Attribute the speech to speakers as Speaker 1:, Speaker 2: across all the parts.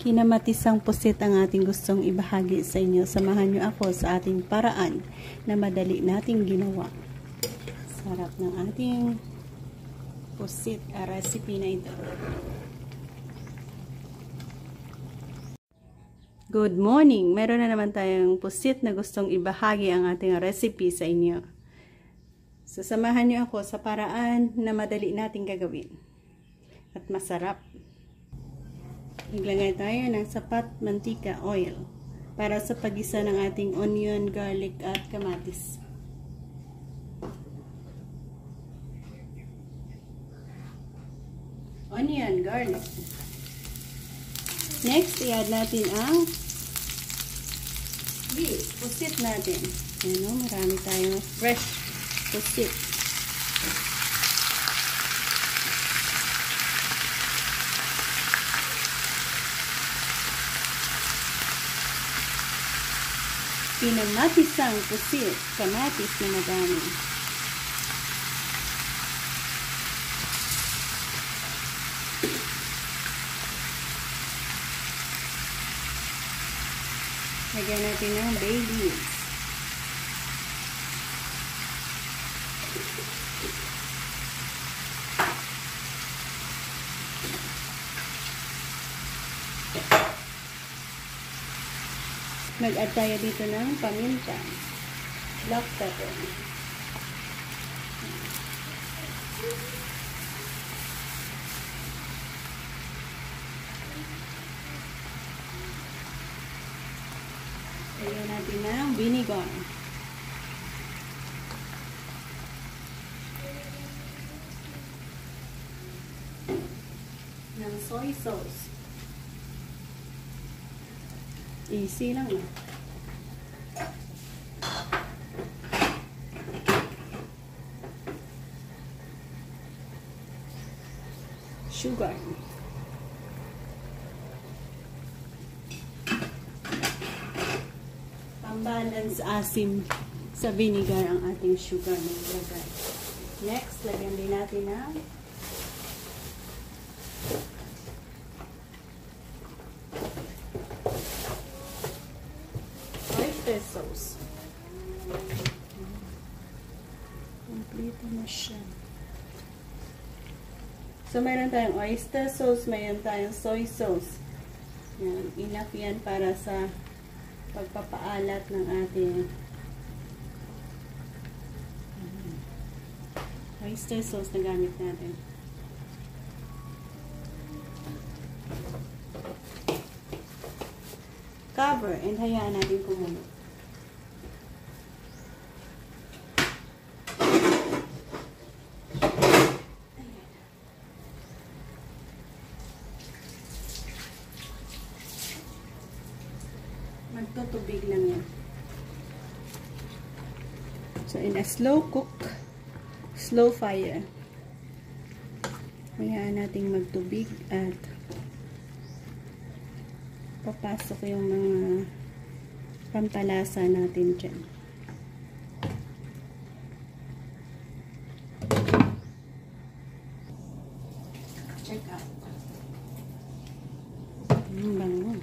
Speaker 1: Kinamatisang pusit ang ating gustong ibahagi sa inyo. Samahan niyo ako sa ating paraan na madali nating ginawa. Sarap ng ating pusit recipe na ito. Good morning! Meron na naman tayong pusit na gustong ibahagi ang ating recipe sa inyo. So, samahan niyo ako sa paraan na madali nating gagawin. At masarap. Maglagay tayo ng sapat mantika oil para sa pagisa ng ating onion, garlic at kamatis. Onion, garlic. Next, i-add natin ang pusit natin. Ayan o, marami tayong fresh pusit. Kinamatisang pusit, kamatis na madami. Lagyan natin ng bay leaves. Mag-add tayo dito ng paminta, black pepper. Lagyan natin ng vinegar. Ng soy sauce. Easy lang eh. Sugar. Pambalance asim sa vinegar ang ating sugar na ilagay. Next, lagyan din natin ng oyster sauce. Complete na siya. So, mayroon tayong oyster sauce, mayroon tayong soy sauce. Yan, enough yan para sa pagpapaalat ng ating oyster sauce na gamit natin. Cover and hayaan natin kumulo. Magtutubig lang yan. So, in a slow cook, slow fire, hayaan nating magtubig at papasok yung mga pampalasa natin dyan. Check out. Bango.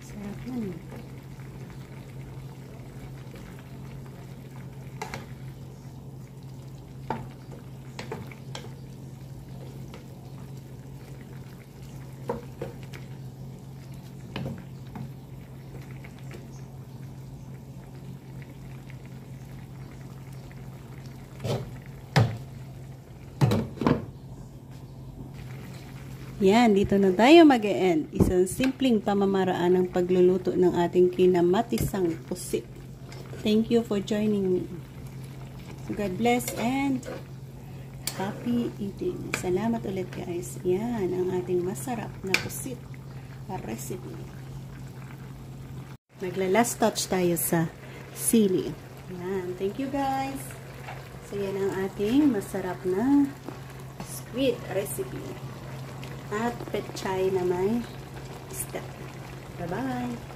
Speaker 1: Sarap man. Yan, dito na tayo mag-e-end. Isang simpleng pamamaraan ng pagluluto ng ating kinamatisang pusit. Thank you for joining me. God bless and happy eating. Salamat ulit guys. Yan, ang ating masarap na pusit recipe. Magla-last touch tayo sa sili. Yan, thank you guys. So yan ang ating masarap na squid recipe. At pechay na may isda. Bye-bye!